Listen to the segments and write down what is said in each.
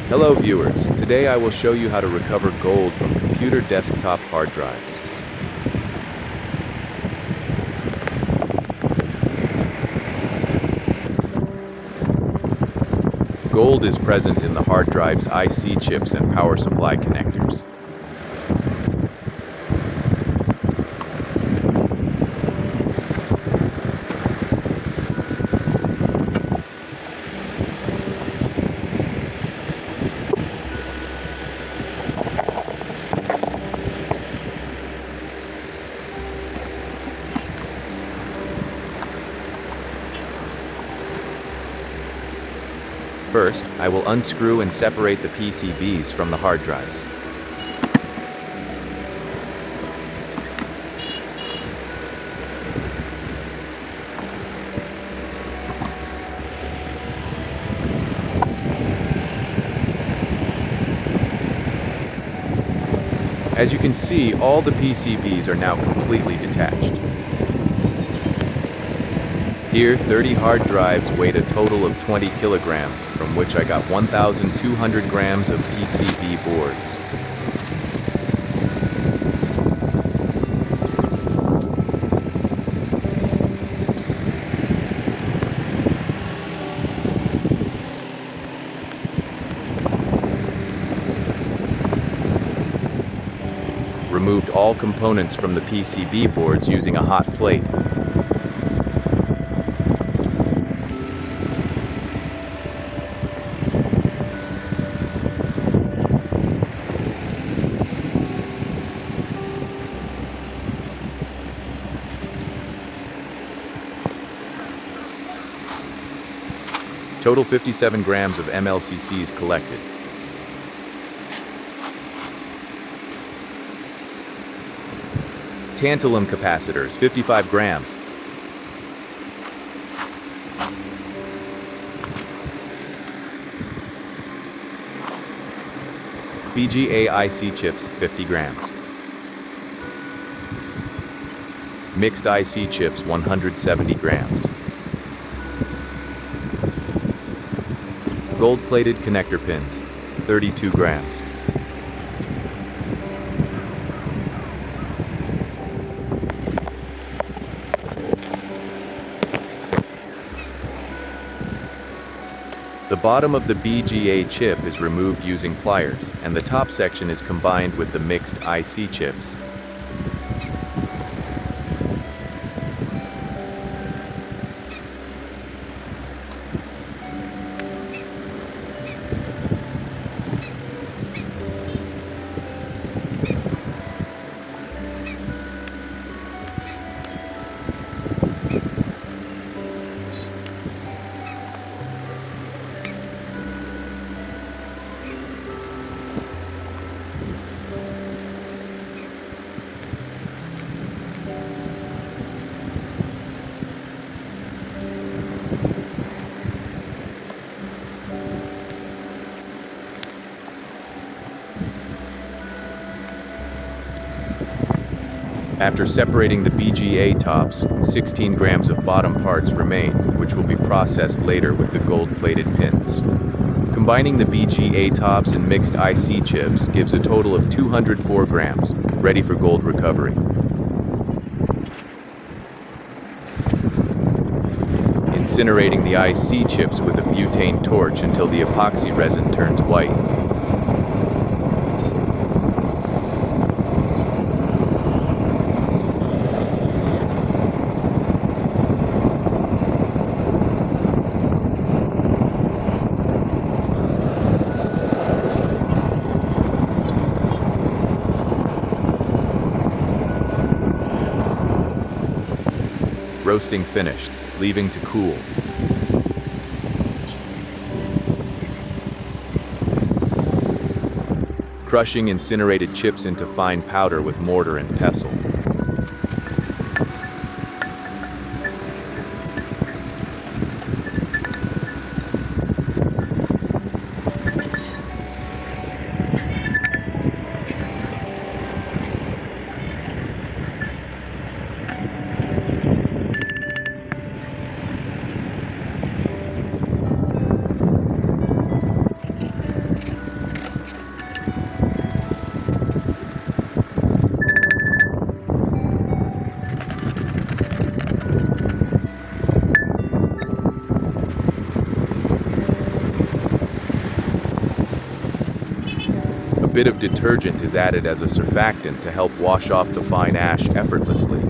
Hello viewers, today I will show you how to recover gold from computer desktop hard drives. Gold is present in the hard drive's IC chips and power supply connectors. First, I will unscrew and separate the PCBs from the hard drives. As you can see, all the PCBs are now completely detached. Here, 30 hard drives weighed a total of 20 kilograms, from which I got 1,200 grams of PCB boards. Removed all components from the PCB boards using a hot plate. Total 57 grams of MLCCs collected. Tantalum capacitors, 55 grams. BGA IC chips, 50 grams. Mixed IC chips, 170 grams. Gold-plated connector pins, 32 grams. The bottom of the BGA chip is removed using pliers, and the top section is combined with the mixed IC chips. After separating the BGA tops, 16 grams of bottom parts remain, which will be processed later with the gold-plated pins. Combining the BGA tops and mixed IC chips gives a total of 204 grams, ready for gold recovery. Incinerating the IC chips with a butane torch until the epoxy resin turns white. Roasting finished, leaving to cool. Crushing incinerated chips into fine powder with mortar and pestle. bit of detergent is added as a surfactant to help wash off the fine ash effortlessly.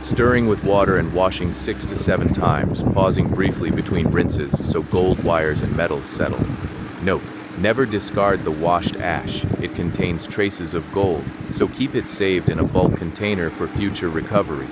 Stirring with water and washing 6 to 7 times, pausing briefly between rinses so gold wires and metals settle. Note, never discard the washed ash. It contains traces of gold, so keep it saved in a bulk container for future recovery.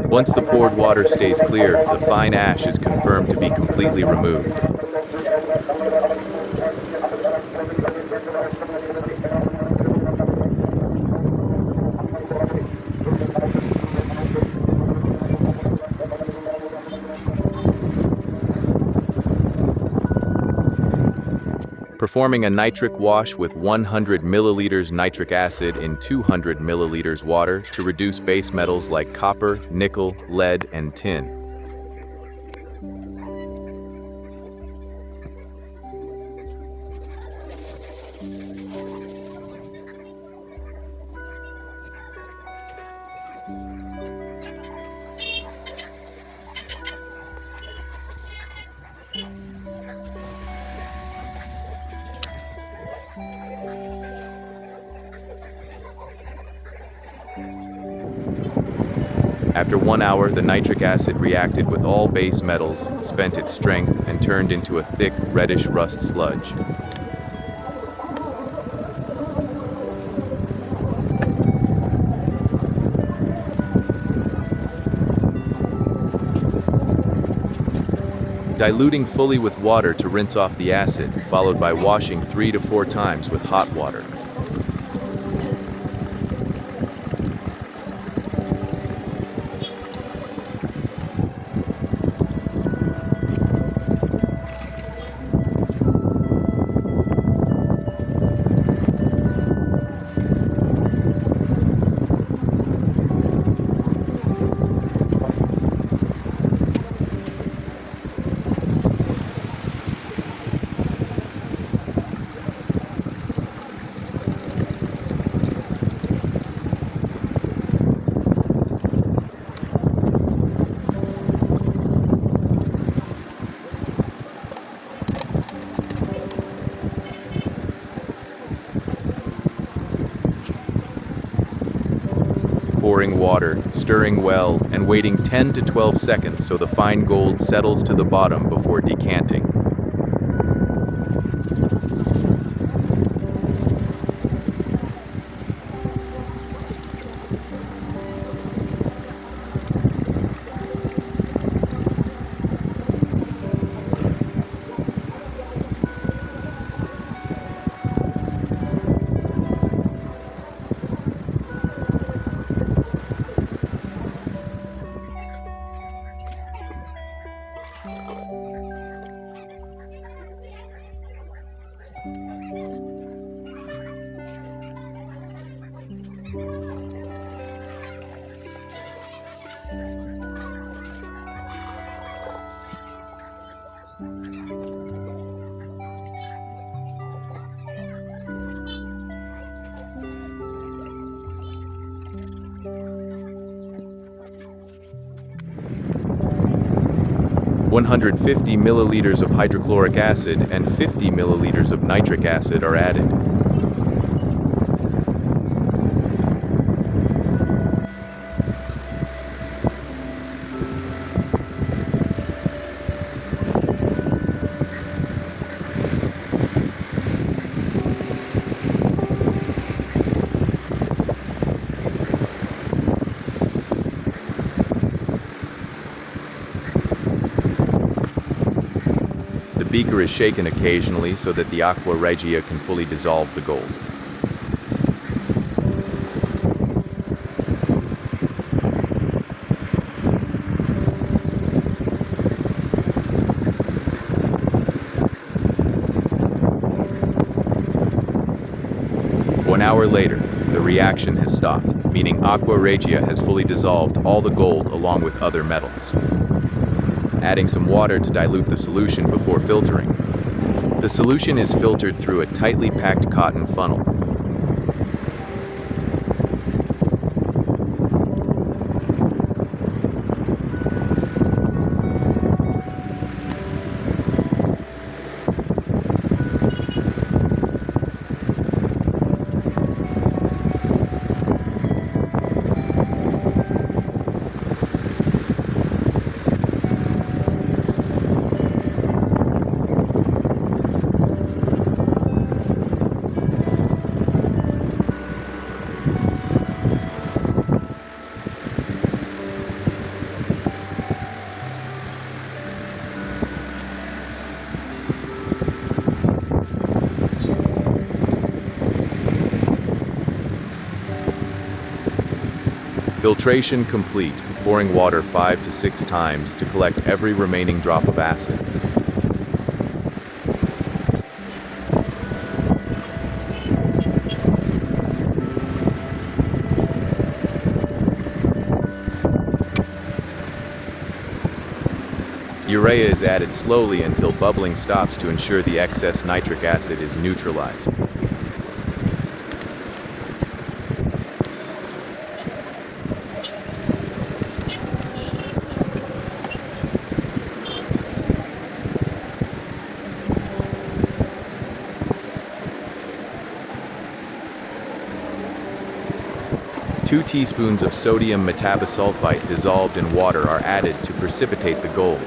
Once the poured water stays clear, the fine ash is confirmed to be completely removed. Performing a nitric wash with 100 milliliters nitric acid in 200 milliliters water to reduce base metals like copper, nickel, lead, and tin. After 1 hour, the nitric acid reacted with all base metals, spent its strength, and turned into a thick, reddish rust sludge. Diluting fully with water to rinse off the acid, followed by washing 3 to 4 times with hot water. Pouring water, stirring well, and waiting 10 to 12 seconds so the fine gold settles to the bottom before decanting. 150 milliliters of hydrochloric acid and 50 milliliters of nitric acid are added. The beaker is shaken occasionally so that the aqua regia can fully dissolve the gold. One hour later, the reaction has stopped, meaning aqua regia has fully dissolved all the gold along with other metals. Adding some water to dilute the solution before filtering. The solution is filtered through a tightly packed cotton funnel. Filtration complete, pouring water 5 to 6 times to collect every remaining drop of acid. Urea is added slowly until bubbling stops to ensure the excess nitric acid is neutralized. Two teaspoons of sodium metabisulfite dissolved in water are added to precipitate the gold.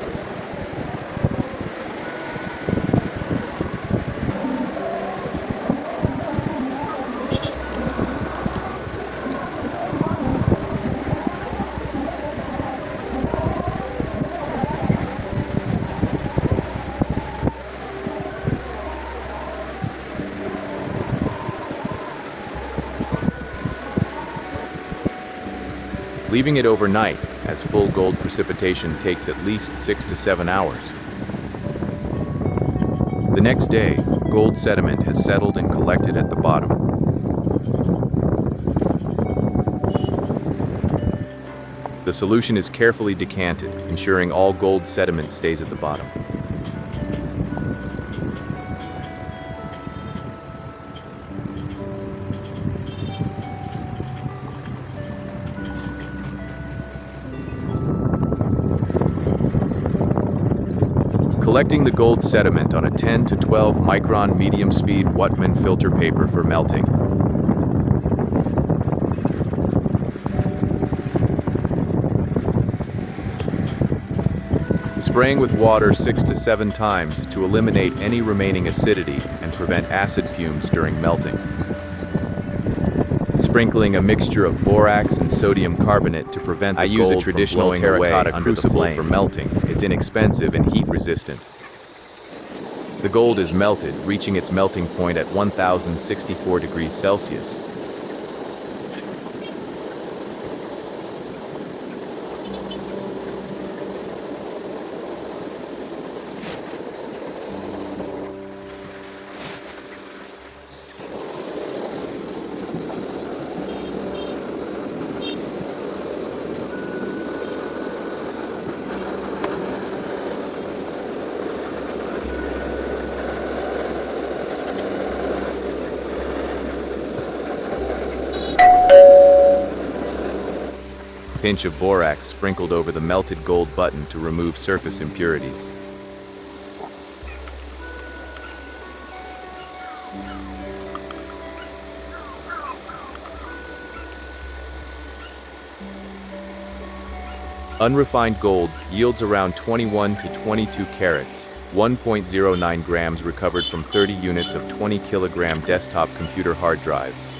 Leaving it overnight, as full gold precipitation takes at least 6 to 7 hours. The next day, gold sediment has settled and collected at the bottom. The solution is carefully decanted, ensuring all gold sediment stays at the bottom. Collecting the gold sediment on a 10 to 12 micron medium-speed Wutman filter paper for melting. Spraying with water 6 to 7 times to eliminate any remaining acidity and prevent acid fumes during melting. Sprinkling a mixture of borax and sodium carbonate to prevent the gold from flowing away. I use a traditional terracotta crucible for melting. It's inexpensive and heat resistant. The gold is melted, reaching its melting point at 1064 degrees Celsius. Pinch of borax sprinkled over the melted gold button to remove surface impurities. Unrefined gold yields around 21 to 22 carats, 1.09 grams recovered from 30 units of 20 kilogram desktop computer hard drives.